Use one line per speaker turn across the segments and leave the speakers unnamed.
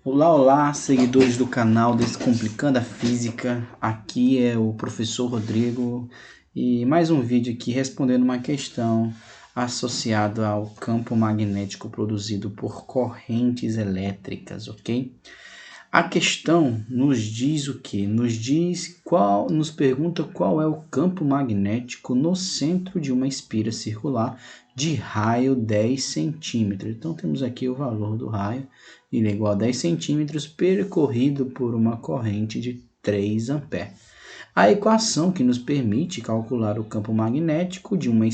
Olá, olá, seguidores do canal Descomplicando a Física. Aqui é o professor Rodrigo e mais um vídeo aqui respondendo uma questão associada ao campo magnético produzido por correntes elétricas, ok? A questão nos diz o quê? Nos pergunta qual é o campo magnético no centro de uma espira circular de raio 10 centímetros. Então temos aqui o valor do raio, ele é igual a 10 centímetros percorrido por uma corrente de 3 amperes. A equação que nos permite calcular o campo magnético de uma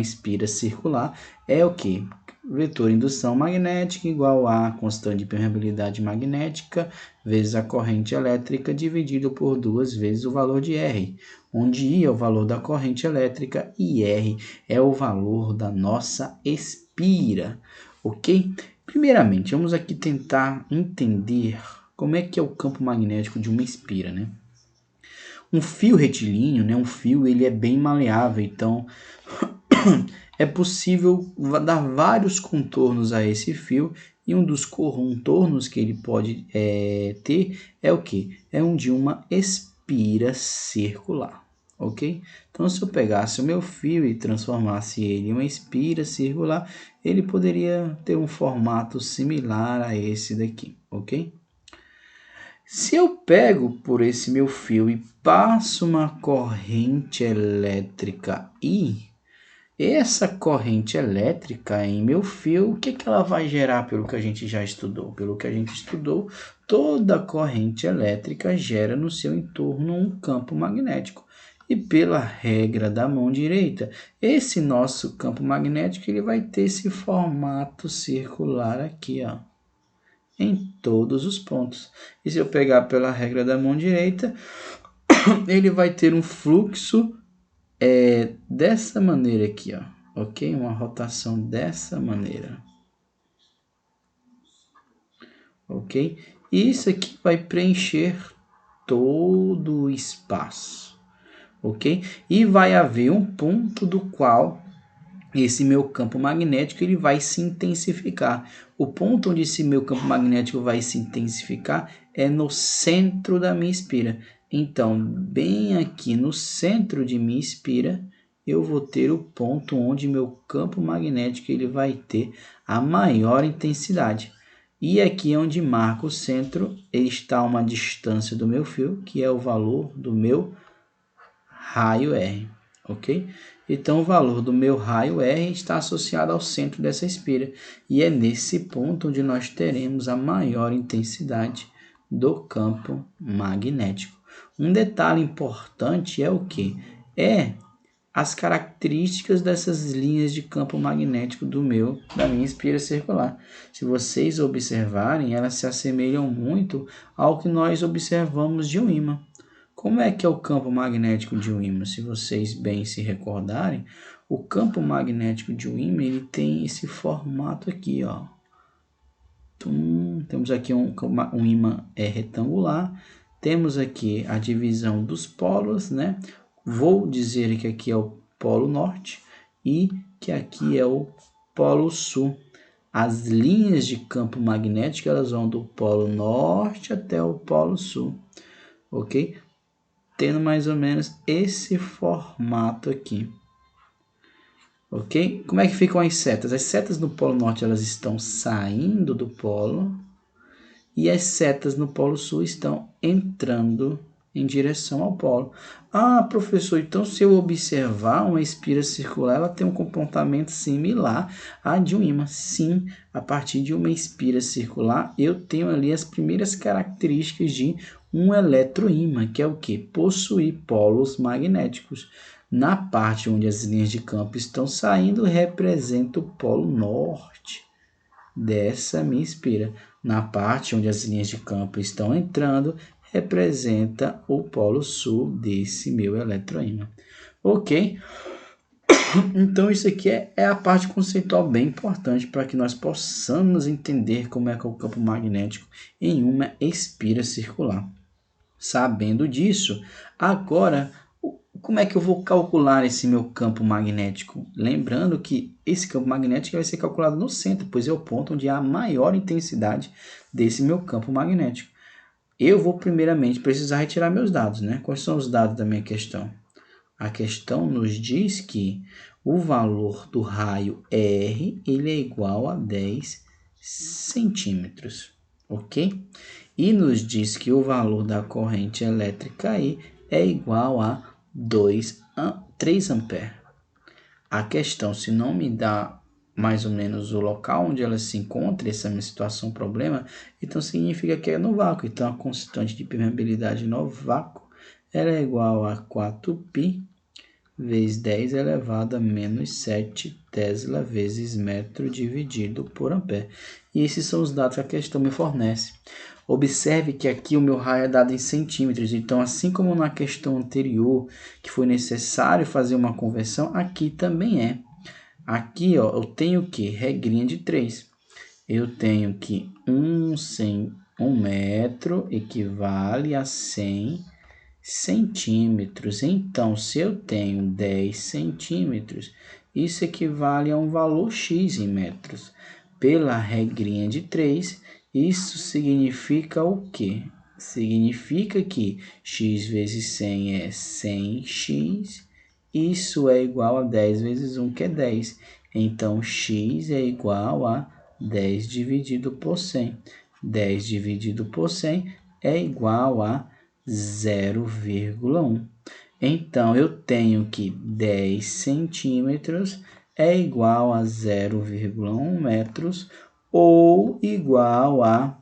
espira circular é o quê? Vetor indução magnética igual a constante de permeabilidade magnética vezes a corrente elétrica dividido por 2 vezes o valor de R, onde I é o valor da corrente elétrica e R é o valor da nossa espira, ok? Primeiramente, vamos aqui tentar entender como é que é o campo magnético de uma espira, né? Um fio retilíneo, né? Um fio ele é bem maleável, então é possível dar vários contornos a esse fio e um dos contornos que ele pode ter é o que? É um de uma espira circular, ok? Então, se eu pegasse o meu fio e transformasse ele em uma espira circular, ele poderia ter um formato similar a esse daqui, ok? Se eu pego por esse meu fio e passo uma corrente elétrica I, essa corrente elétrica em meu fio, o que ela vai gerar pelo que a gente já estudou? Pelo que a gente estudou, toda corrente elétrica gera no seu entorno um campo magnético. E pela regra da mão direita, esse nosso campo magnético ele vai ter esse formato circular aqui, ó, em todos os pontos. E se eu pegar pela regra da mão direita, ele vai ter um fluxo dessa maneira aqui, ó, ok? Uma rotação dessa maneira, ok? E isso aqui vai preencher todo o espaço, ok? E vai haver um ponto do qual esse meu campo magnético ele vai se intensificar. O ponto onde esse meu campo magnético vai se intensificar é no centro da minha espira. Então, bem aqui no centro de minha espira, eu vou ter o ponto onde meu campo magnético ele vai ter a maior intensidade. E aqui onde marca o centro, está a uma distância do meu fio, que é o valor do meu raio R, ok? Então, o valor do meu raio R está associado ao centro dessa espira. E é nesse ponto onde nós teremos a maior intensidade do campo magnético. Um detalhe importante é o que? É as características dessas linhas de campo magnético da minha espira circular. Se vocês observarem, elas se assemelham muito ao que nós observamos de um ímã. Como é que é o campo magnético de um ímã? Se vocês bem se recordarem, o campo magnético de um ímã ele tem esse formato aqui, ó. Temos aqui um ímã retangular, temos aqui a divisão dos polos, né? Vou dizer que aqui é o polo norte e que aqui é o polo sul. As linhas de campo magnético elas vão do polo norte até o polo sul, ok? Tendo mais ou menos esse formato aqui, ok? Como é que ficam as setas? As setas no polo norte elas estão saindo do polo e as setas no polo sul estão entrando em direção ao polo. Ah, professor, então se eu observar uma espira circular, ela tem um comportamento similar à de um ímã. Sim, a partir de uma espira circular, eu tenho ali as primeiras características de um eletroímã, que é o que? Possuir polos magnéticos. Na parte onde as linhas de campo estão saindo, representa o polo norte dessa minha espira. Na parte onde as linhas de campo estão entrando, representa o polo sul desse meu eletroímã. Ok? Então, isso aqui é a parte conceitual bem importante para que nós possamos entender como é que é o campo magnético em uma espira circular. Sabendo disso, agora como é que eu vou calcular esse meu campo magnético? Lembrando que esse campo magnético vai ser calculado no centro, pois é o ponto onde há a maior intensidade desse meu campo magnético. Eu vou primeiramente precisar retirar meus dados, né? Quais são os dados da minha questão? A questão nos diz que o valor do raio R ele é igual a 10 centímetros, ok? E nos diz que o valor da corrente elétrica I é igual a 3 amperes. A questão, se não me dá mais ou menos o local onde ela se encontra, essa minha situação, problema, então significa que é no vácuo. Então, a constante de permeabilidade no vácuo ela é igual a 4π vezes 10 elevado a menos 7 Tesla vezes metro dividido por ampere. E esses são os dados que a questão me fornece. Observe que aqui o meu raio é dado em centímetros, então assim como na questão anterior, que foi necessário fazer uma conversão, aqui também é. Aqui ó, eu tenho que regrinha de 3. Eu tenho que 1 metro equivale a 100 centímetros. Então, se eu tenho 10 centímetros, isso equivale a um valor x em metros. Pela regrinha de 3, isso significa o quê? Significa que x vezes 100 é 100x, isso é igual a 10 vezes 1, que é 10. Então, x é igual a 10 dividido por 100. 10 dividido por 100 é igual a 0,1. Então, eu tenho que 10 centímetros é igual a 0,1 metros ou igual a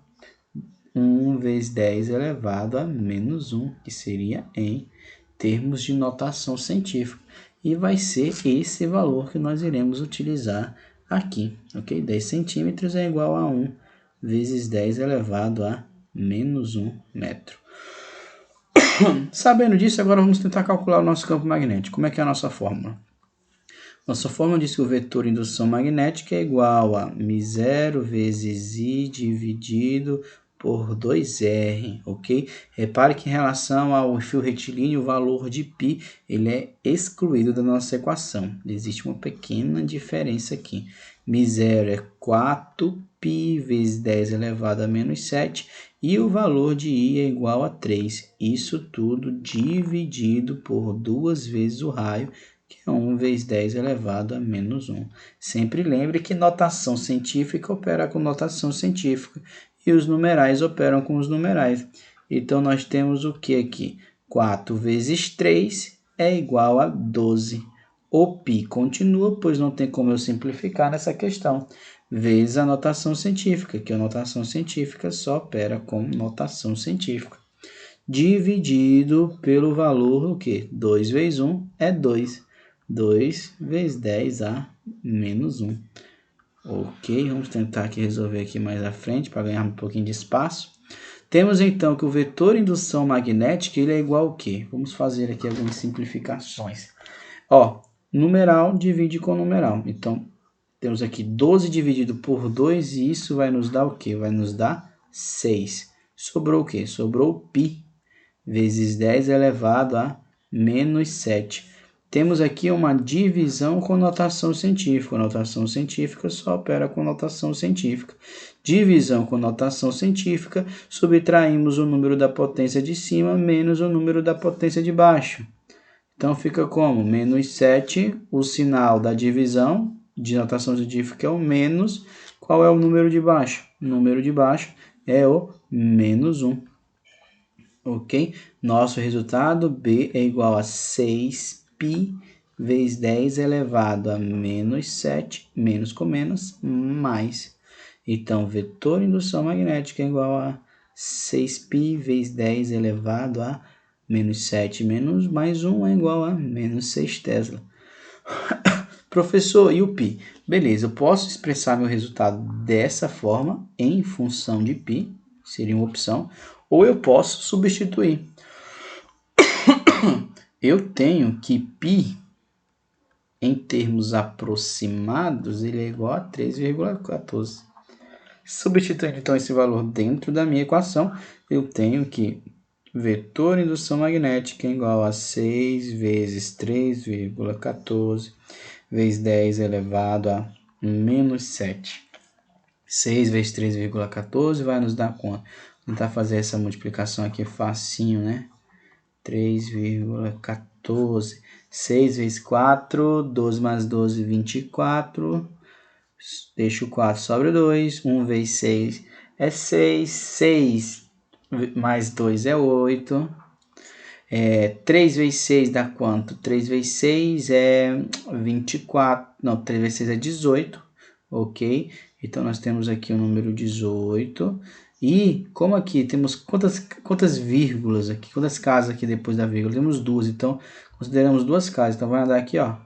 1 vezes 10 elevado a menos 1, que seria em termos de notação científica. E vai ser esse valor que nós iremos utilizar aqui, ok? 10 centímetros é igual a 1 vezes 10 elevado a menos 1 metro. Sabendo disso, agora vamos tentar calcular o nosso campo magnético. Como é que é a nossa fórmula? Nossa fórmula diz que o vetor indução magnética é igual a μ0 vezes I dividido por 2R, ok? Repare que em relação ao fio retilíneo, o valor de π ele é excluído da nossa equação. Existe uma pequena diferença aqui. μ0 é 4π vezes 10 elevado a menos 7 e o valor de I é igual a 3. Isso tudo dividido por 2 vezes o raio, que é 1 vezes 10 elevado a menos 1. Sempre lembre que notação científica opera com notação científica e os numerais operam com os numerais. Então, nós temos o que aqui? 4 vezes 3 é igual a 12. O π continua, pois não tem como eu simplificar nessa questão, vezes a notação científica, que a notação científica só opera com notação científica. Dividido pelo valor, o quê? 2 vezes 1 é 2. 2 vezes 10 a menos 1. Ok, vamos tentar aqui resolver aqui mais à frente para ganhar um pouquinho de espaço. Temos então que o vetor indução magnética ele é igual ao quê? Vamos fazer aqui algumas simplificações. Ó, numeral divide com numeral. Então, temos aqui 12 dividido por 2 e isso vai nos dar o quê? Vai nos dar 6. Sobrou o quê? Sobrou π vezes 10 elevado a menos 7. Temos aqui uma divisão com notação científica. A notação científica só opera com notação científica. Divisão com notação científica, subtraímos o número da potência de cima menos o número da potência de baixo. Então, fica como? Menos 7, o sinal da divisão de notação científica é o menos. Qual é o número de baixo? O número de baixo é o menos 1. Ok? Nosso resultado, B é igual a 6π vezes 10 elevado a menos 7, menos com menos, mais. Então, vetor indução magnética é igual a 6π vezes 10 elevado a menos 7 menos mais 1 é igual a menos 6 Tesla. Professor, e o π? Beleza, eu posso expressar meu resultado dessa forma em função de π, seria uma opção, ou eu posso substituir. Eu tenho que π, em termos aproximados, ele é igual a 3,14. Substituindo então esse valor dentro da minha equação, eu tenho que vetor indução magnética é igual a 6 vezes 3,14 vezes 10 elevado a menos 7. 6 vezes 3,14 vai nos dar quanto? Vou tentar fazer essa multiplicação aqui facinho, né? 3,14. 6 vezes 4, 12 mais 12, 24. Deixa o 4, sobra 2. 1 vezes 6 é 6. 6 mais 2 é 8. 3 vezes 6 dá quanto? 3 vezes 6 é 24. Não, 3 vezes 6 é 18. Ok? Então, nós temos aqui o número 18. E, como aqui temos quantas vírgulas aqui? Quantas casas aqui depois da vírgula? Temos duas. Então, consideramos duas casas. Então, vai andar aqui, ó.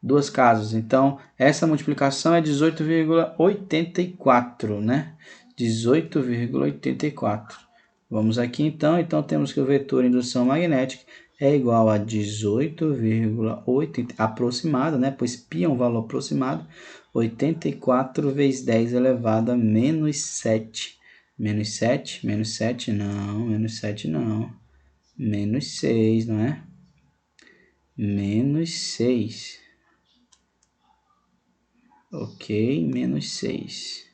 Duas casas. Então, essa multiplicação é 18,84, né? 18,84. Vamos aqui, então temos que o vetor indução magnética é igual a 18,80, aproximado, né? Pois π é um valor aproximado, 84 vezes 10 elevado a menos 7. Menos 7, menos 7 não, menos 7 não. Menos 6, não é? Menos 6. Ok, menos 6.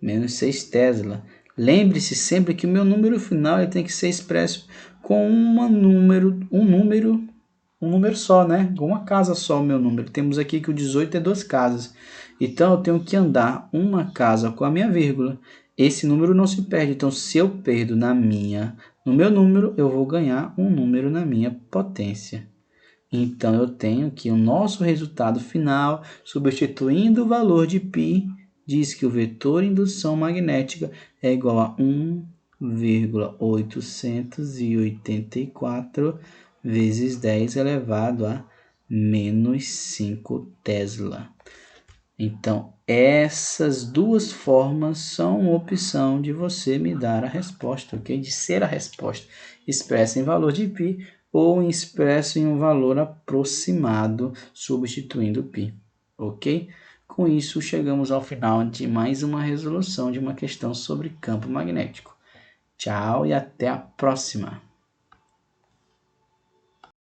Menos 6 Tesla. Lembre-se sempre que o meu número final ele tem que ser expresso com um número só, né? Com uma casa só o meu número. Temos aqui que o 18 é duas casas. Então, eu tenho que andar uma casa com a minha vírgula. Esse número não se perde. Então, se eu perdo no meu número, eu vou ganhar um número na minha potência. Então, eu tenho que o nosso resultado final, substituindo o valor de π, diz que o vetor indução magnética é igual a 1,884 vezes 10 elevado a menos 5 Tesla. Então, essas duas formas são opção de você me dar a resposta, ok? De ser a resposta expressa em valor de π ou expressa em um valor aproximado, substituindo π, ok? Com isso, chegamos ao final de mais uma resolução de uma questão sobre campo magnético. Tchau e até a próxima!